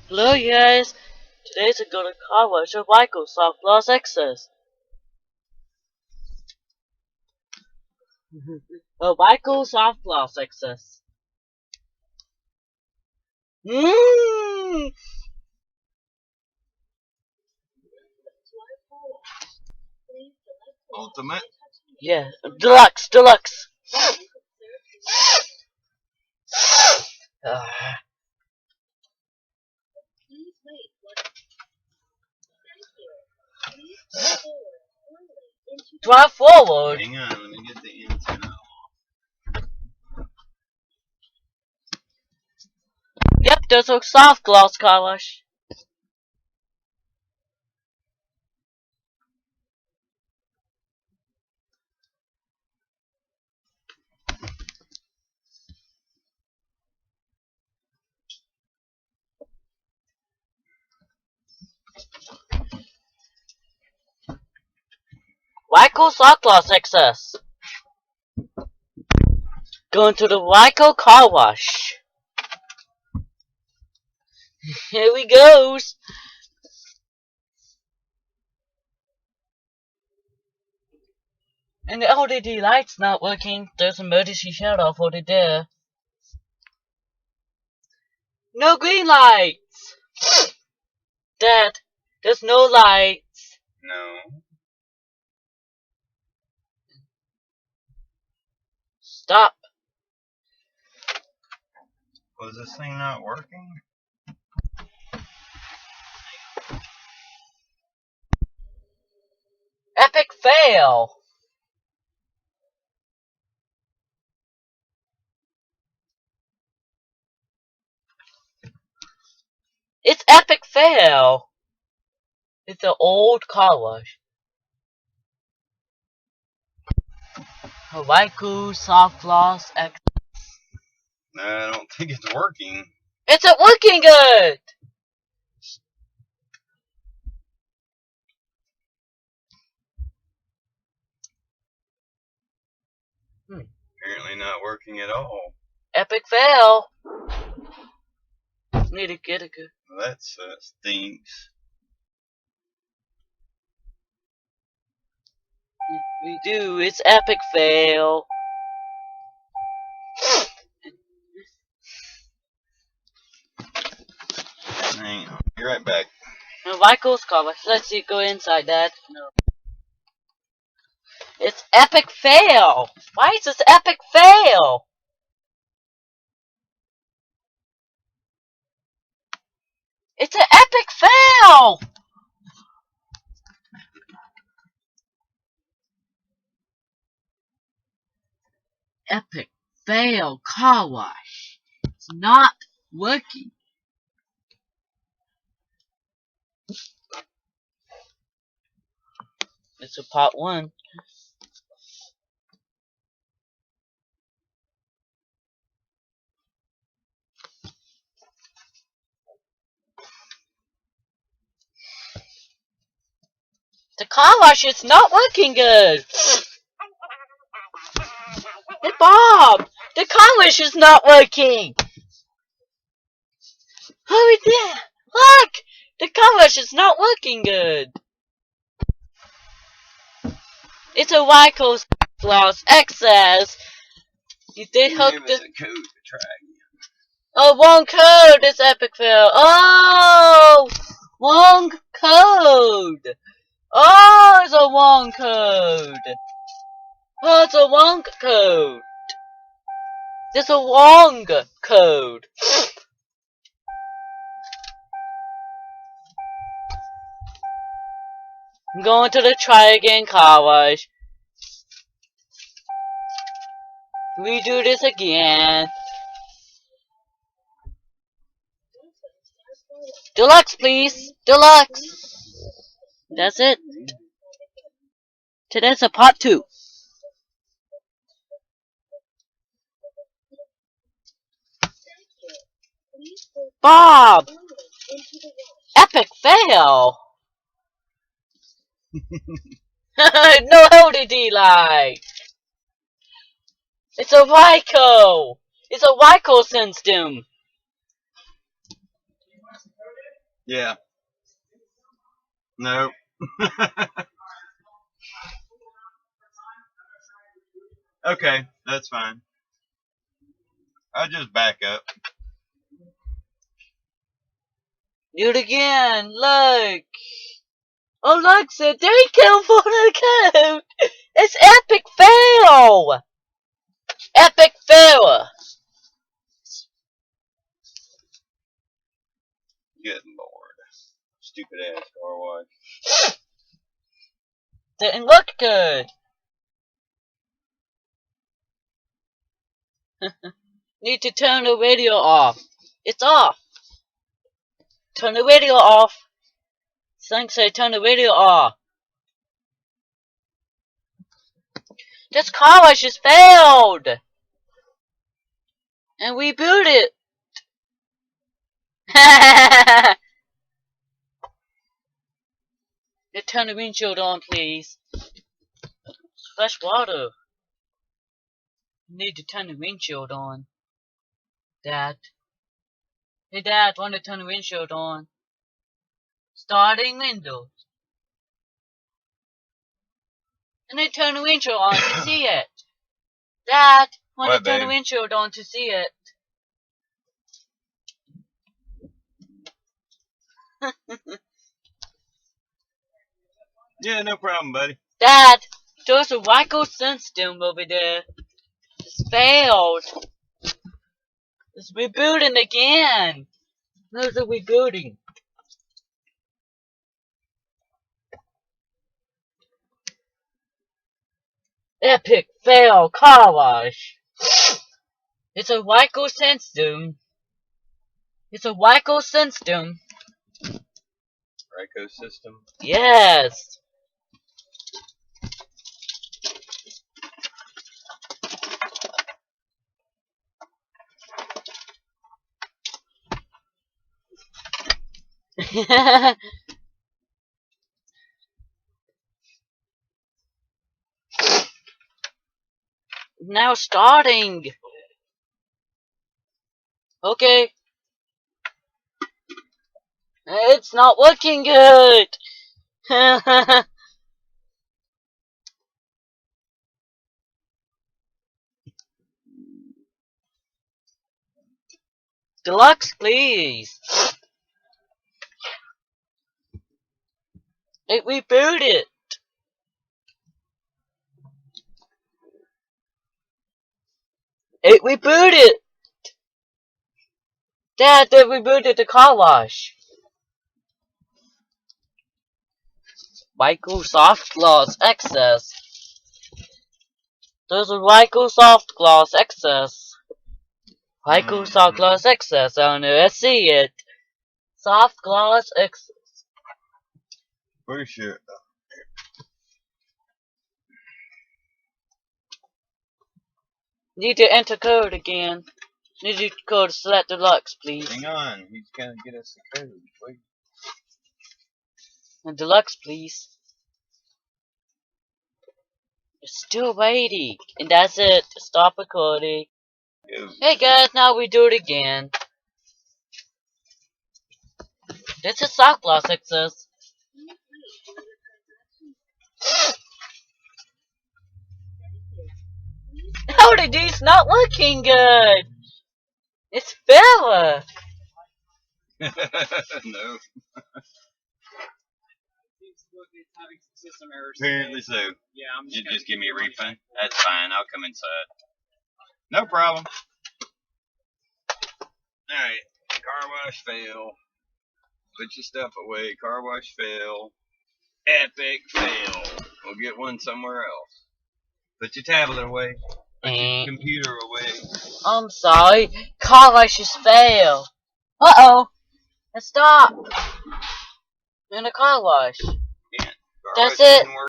Hello guys, today's a gonna cover the ryko softgloss access. A ryko softgloss access. Mmm. Ultimate? Yeah, deluxe. Ah. Drive forward. Hang on, let me get the antenna. Yep, there's a softgloss car wash. Ryko softgloss access. Going to the Ryko car wash. Here we goes. And the LED light's not working. There's emergency shut off over there. No green lights! Dad, there's no lights. No. Stop. Was this thing not working? Epic fail. It's epic fail. It's an old car wash. Ryko softgloss X. No, I don't think it's working. It's not working good. Apparently not working at all. Epic fail. Need to get a good. Well, that stinks. We do. It's epic fail. Hang on. Be right back. Ryko's car wash. Let's see. Go inside, Dad. No. It's epic fail. Why is this epic fail? It's an epic fail. Epic fail car wash. It's not working. It's a part 1. The car wash is not working good. Hey Bob, the car wash is not working. Oh yeah, look, the car wash is not working good. It's a Ryko softgloss excess. You did hook Give the. us a code to try again. Oh, wrong code. It's epic fail. Oh, wrong code. Oh, it's a wrong code. Oh, it's a wrong code. It's a wrong code. I'm going to the try again car wash. We do this again. Deluxe, please. Deluxe. That's it. Today's a part 2. Bob! Epic fail! No LED light! It's a Ryko! It's a Ryko system! Yeah. Nope. Okay, that's fine. I'll just back up. Do it again. Look. Oh, look, sir. There you go for the code. It's epic fail. Epic fail. Good lord. Stupid ass car wash. Didn't look good. Need to turn the radio off. It's off. Turn the radio off. Thing say turn the radio off. This car wash just failed. And reboot it. Turn the windshield on, please. It's fresh water. Need to turn the windshield on. Dad. Hey, Dad, want to turn the windshield on? Starting windows. And then turn the windshield on to see it. Dad, want to turn the windshield on to see it. Yeah, no problem, buddy. Dad, there's a ryko system over there. It's failed. It's rebooting again. There's a rebooting. Epic fail car wash. It's a ryko system. It's a ryko system. Ryko system? Yes. Now starting. Okay. It's not looking good. Deluxe, please. It rebooted. It rebooted. Dad, they rebooted the car wash. Ryko softgloss excess. There's a Ryko softgloss excess. Ryko softgloss excess. I don't know. I see it. Softgloss excess. Where's your... Need to enter code again. Need to code select deluxe, please. Hang on, he's gonna get us the code. Wait. And deluxe, please. It's still waiting. And that's it. Stop recording. Go. Hey guys, now we do it again. This is softgloss excess. How are these not looking good? It's Bella. No. Apparently so. Yeah, You just give me a refund? That's fine, I'll come inside. No problem. Alright, car wash fail. Put your stuff away, car wash fail. Epic fail. We'll get one somewhere else. Put your tablet away. Put your computer away. I'm sorry. Car wash is fail. Uh-oh. Stop. In a car wash. Can't. Car That's wash it. didn't work.